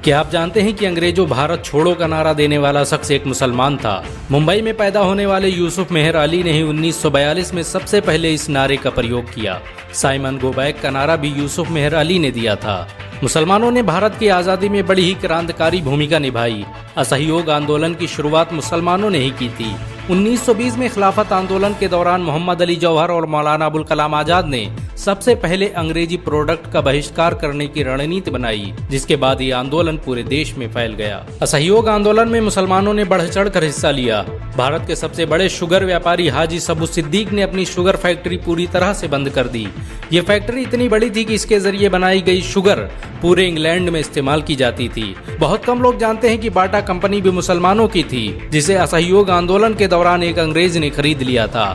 क्या आप जानते हैं कि अंग्रेजों भारत छोड़ो का नारा देने वाला शख्स एक मुसलमान था। मुंबई में पैदा होने वाले यूसुफ मेहर अली ने ही 1942 में सबसे पहले इस नारे का प्रयोग किया। साइमन गो बैक का नारा भी यूसुफ मेहर अली ने दिया था। मुसलमानों ने भारत की आज़ादी में बड़ी ही क्रांतिकारी भूमिका निभाई। असहयोग आंदोलन की शुरुआत मुसलमानों ने ही की थी। 1920 में खिलाफत आंदोलन के दौरान मोहम्मद अली जौहर और मौलाना अबुल कलाम आजाद ने सबसे पहले अंग्रेजी प्रोडक्ट का बहिष्कार करने की रणनीति बनाई, जिसके बाद ये आंदोलन पूरे देश में फैल गया। असहयोग आंदोलन में मुसलमानों ने बढ़ चढ़कर हिस्सा लिया। भारत के सबसे बड़े शुगर व्यापारी हाजी सबू सिद्दीक ने अपनी शुगर फैक्ट्री पूरी तरह से बंद कर दी। ये फैक्ट्री इतनी बड़ी थी कि इसके जरिए बनाई गई शुगर पूरे इंग्लैंड में इस्तेमाल की जाती थी। बहुत कम लोग जानते हैं कि बाटा कंपनी भी मुसलमानों की थी, जिसे असहयोग आंदोलन के दौरान एक अंग्रेज ने खरीद लिया था।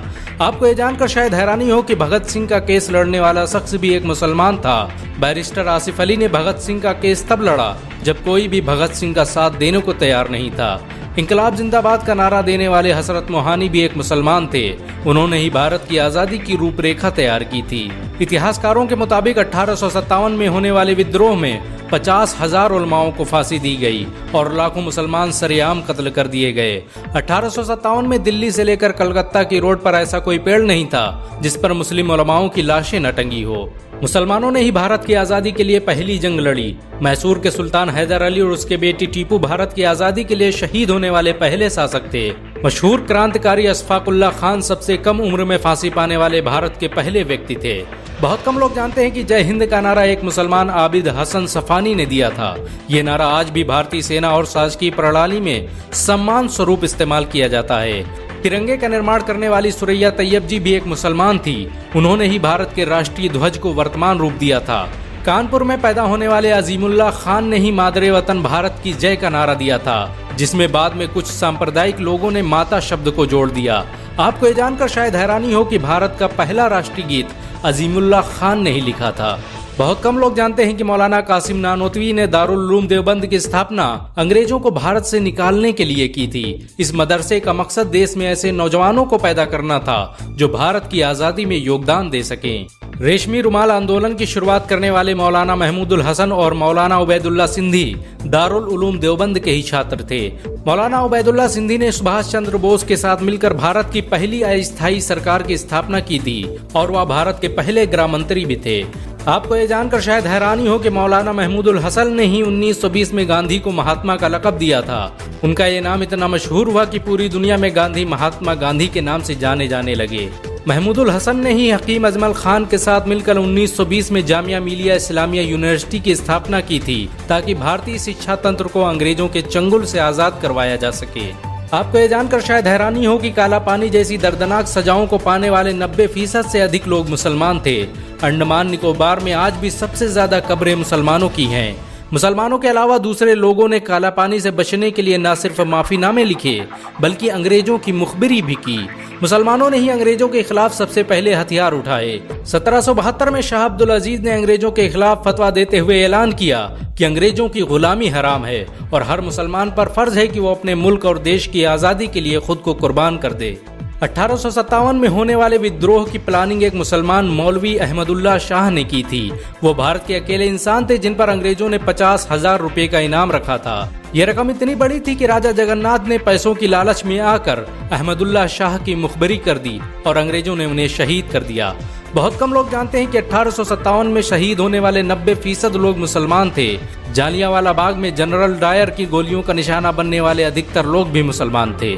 आपको ये जानकर शायद हैरानी हो कि भगत सिंह का केस लड़ने वाला शख्स भी एक मुसलमान था। बैरिस्टर आसिफ अली ने भगत सिंह का केस तब लड़ा जब कोई भी भगत सिंह का साथ देने को तैयार नहीं था। इंकलाब जिंदाबाद का नारा देने वाले हसरत मोहानी भी एक मुसलमान थे। उन्होंने ही भारत की आज़ादी की रूपरेखा तैयार की थी। इतिहासकारों के मुताबिक 1857 में होने वाले विद्रोह में 50,000 उलमाओं को फांसी दी गई और लाखों मुसलमान सरेआम कत्ल कर दिए गए। 1857 में दिल्ली से लेकर कलकत्ता की रोड पर ऐसा कोई पेड़ नहीं था जिस पर मुस्लिम उलमाओं की लाशें न टंगी हो। मुसलमानों ने ही भारत की आज़ादी के लिए पहली जंग लड़ी। मैसूर के सुल्तान हैदर अली और उसके बेटी टीपू भारत की आज़ादी के लिए शहीद होने वाले पहले शासक थे। मशहूर क्रांतिकारी अशफाकुल्लाह खान सबसे कम उम्र में फांसी पाने वाले भारत के पहले व्यक्ति थे। बहुत कम लोग जानते हैं कि जय हिंद का नारा एक मुसलमान आबिद हसन सफानी ने दिया था। ये नारा आज भी भारतीय सेना और शासकीय प्रणाली में सम्मान स्वरूप इस्तेमाल किया जाता है। तिरंगे का निर्माण करने वाली सुरैया तैयब जी भी एक मुसलमान थी। उन्होंने ही भारत के राष्ट्रीय ध्वज को वर्तमान रूप दिया था। कानपुर में पैदा होने वाले अजीमुल्लाह खान ने ही मादरे वतन भारत की जय का नारा दिया था, जिसमें बाद में कुछ सांप्रदायिक लोगों ने माता शब्द को जोड़ दिया। आपको ये जानकर शायद हैरानी हो कि भारत का पहला राष्ट्रीय गीत अजीमुल्लाह खान ने ही लिखा था। बहुत कम लोग जानते हैं कि मौलाना कासिम नानोतवी ने दारुल उलूम देवबंद की स्थापना अंग्रेजों को भारत से निकालने के लिए की थी। इस मदरसे का मकसद देश में ऐसे नौजवानों को पैदा करना था जो भारत की आज़ादी में योगदान दे सकें। रेशमी रुमाल आंदोलन की शुरुआत करने वाले मौलाना महमूदुल हसन और मौलाना उबैदुल्ला सिंधी दारुल उलूम देवबंद के ही छात्र थे। मौलाना उबैदुल्ला सिंधी ने सुभाष चंद्र बोस के साथ मिलकर भारत की पहली अस्थायी सरकार की स्थापना की थी और वह भारत के पहले गृह मंत्री भी थे। आपको ये जानकर शायद हैरानी हो कि मौलाना महमूदुल हसन ने ही 1920 में गांधी को महात्मा का लक़ब दिया था। उनका ये नाम इतना मशहूर हुआ कि पूरी दुनिया में गांधी महात्मा गांधी के नाम से जाने जाने लगे। महमूदुल हसन ने ही हकीम अजमल खान के साथ मिलकर 1920 में जामिया मिलिया इस्लामिया यूनिवर्सिटी की स्थापना की थी, ताकि भारतीय शिक्षा तंत्र को अंग्रेजों के चंगुल से आज़ाद करवाया जा सके। आपको ये जानकर शायद हैरानी हो कि काला पानी जैसी दर्दनाक सजाओं को पाने वाले 90% से अधिक लोग मुसलमान थे। अंडमान निकोबार में आज भी सबसे ज्यादा कब्रें मुसलमानों की हैं। मुसलमानों के अलावा दूसरे लोगों ने काला पानी से बचने के लिए न सिर्फ माफीनामे लिखे बल्कि अंग्रेजों की मुखबिरी भी की। मुसलमानों ने ही अंग्रेजों के खिलाफ सबसे पहले हथियार उठाए। 1772 में शाह अब्दुल अजीज ने अंग्रेजों के खिलाफ फतवा देते हुए ऐलान किया कि अंग्रेजों की गुलामी हराम है और हर मुसलमान पर फर्ज है कि वो अपने मुल्क और देश की आज़ादी के लिए खुद को कुर्बान कर दे। 1857 में होने वाले विद्रोह की प्लानिंग एक मुसलमान मौलवी अहमदुल्ला शाह ने की थी। वो भारत के अकेले इंसान थे जिन पर अंग्रेजों ने 50,000 रुपए का इनाम रखा था। यह रकम इतनी बड़ी थी कि राजा जगन्नाथ ने पैसों की लालच में आकर अहमदुल्ला शाह की मुखबिरी कर दी और अंग्रेजों ने उन्हें शहीद कर दिया। बहुत कम लोग जानते हैं कि 1857 में शहीद होने वाले 90% लोग मुसलमान थे। जालियांवाला बाग में जनरल डायर की गोलियों का निशाना बनने वाले अधिकतर लोग भी मुसलमान थे।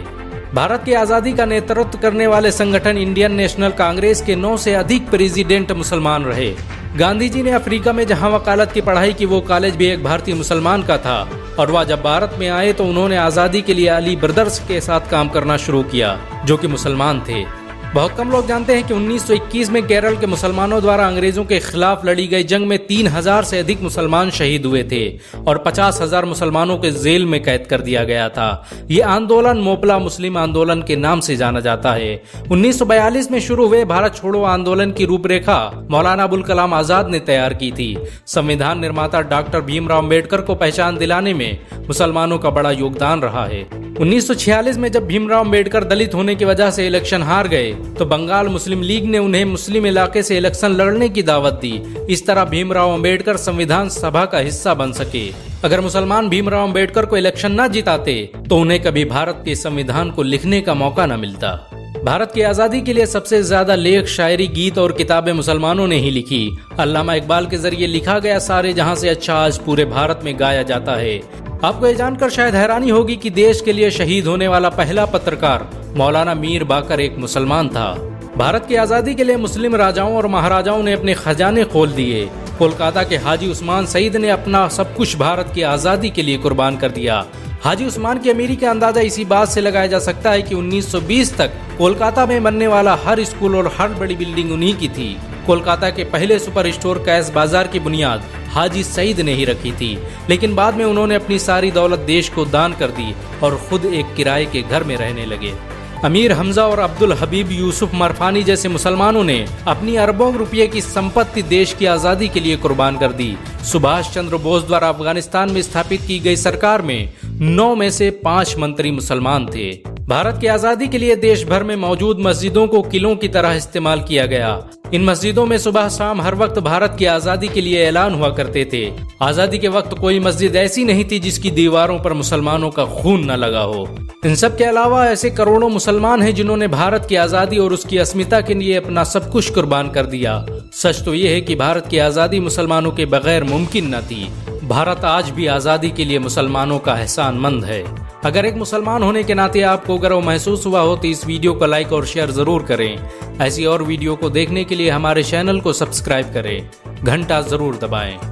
भारत की आज़ादी का नेतृत्व करने वाले संगठन इंडियन नेशनल कांग्रेस के 9 से अधिक प्रेसिडेंट मुसलमान रहे। गांधी जी ने अफ्रीका में जहां वकालत की पढ़ाई की, वो कॉलेज भी एक भारतीय मुसलमान का था और वह जब भारत में आए तो उन्होंने आज़ादी के लिए अली ब्रदर्स के साथ काम करना शुरू किया, जो कि मुसलमान थे। बहुत कम लोग जानते हैं कि 1921 में केरल के मुसलमानों द्वारा अंग्रेजों के खिलाफ लड़ी गई जंग में 3,000 से अधिक मुसलमान शहीद हुए थे और 50,000 मुसलमानों के जेल में कैद कर दिया गया था। ये आंदोलन मोपला मुस्लिम आंदोलन के नाम से जाना जाता है। 1942 में शुरू हुए भारत छोड़ो आंदोलन की रूपरेखा मौलाना अबुल कलाम आजाद ने तैयार की थी। संविधान निर्माता डॉक्टर भीमराव अम्बेडकर को पहचान दिलाने में मुसलमानों का बड़ा योगदान रहा है। 1946 में जब भीमराव अंबेडकर दलित होने की वजह से इलेक्शन हार गए तो बंगाल मुस्लिम लीग ने उन्हें मुस्लिम इलाके से इलेक्शन लड़ने की दावत दी। इस तरह भीमराव अंबेडकर संविधान सभा का हिस्सा बन सके। अगर मुसलमान भीमराव अंबेडकर को इलेक्शन न जिताते तो उन्हें कभी भारत के संविधान को लिखने का मौका न मिलता। भारत की आजादी के लिए सबसे ज्यादा लेख, शायरी, गीत और किताबें मुसलमानों ने ही लिखी। अल्लामा इकबाल के जरिए लिखा गया सारे जहां से अच्छा आज पूरे भारत में गाया जाता है। आपको ये जानकर शायद हैरानी होगी कि देश के लिए शहीद होने वाला पहला पत्रकार मौलाना मीर बाकर एक मुसलमान था। भारत की आजादी के लिए मुस्लिम राजाओं और महाराजाओं ने अपने खजाने खोल दिए। कोलकाता के हाजी उस्मान सईद ने अपना सब कुछ भारत की आजादी के लिए कुर्बान कर दिया। हाजी उस्मान की अमीरी का अंदाजा इसी बात से लगाया जा सकता है कि 1920 तक कोलकाता में बनने वाला हर स्कूल और हर बड़ी बिल्डिंग उन्हीं की थी। कोलकाता के पहले सुपर स्टोर कैश बाजार की बुनियाद हाजी सईद ने ही रखी थी, लेकिन बाद में उन्होंने अपनी सारी दौलत देश को दान कर दी और खुद एक किराए के घर में रहने लगे। अमीर हमजा और अब्दुल हबीब यूसुफ मरफानी जैसे मुसलमानों ने अपनी अरबों रुपये की संपत्ति देश की आज़ादी के लिए कुर्बान कर दी। सुभाष चंद्र बोस द्वारा अफगानिस्तान में स्थापित की गई सरकार में 9 में से 5 मंत्री मुसलमान थे। भारत की आज़ादी के लिए देश भर में मौजूद मस्जिदों को किलों की तरह इस्तेमाल किया गया। इन मस्जिदों में सुबह शाम हर वक्त भारत की आज़ादी के लिए ऐलान हुआ करते थे। आज़ादी के वक्त कोई मस्जिद ऐसी नहीं थी जिसकी दीवारों पर मुसलमानों का खून न लगा हो। इन सब के अलावा ऐसे करोड़ों मुसलमान हैं जिन्होंने भारत की आज़ादी और उसकी अस्मिता के लिए अपना सब कुछ कुर्बान कर दिया। सच तो ये है कि भारत की आज़ादी मुसलमानों के बगैर मुमकिन न थी। भारत आज भी आज़ादी के लिए मुसलमानों का एहसानमंद है। अगर एक मुसलमान होने के नाते आपको गर्व महसूस हुआ हो तो इस वीडियो को लाइक और शेयर जरूर करें। ऐसी और वीडियो को देखने के लिए हमारे चैनल को सब्सक्राइब करें, घंटा जरूर दबाएं।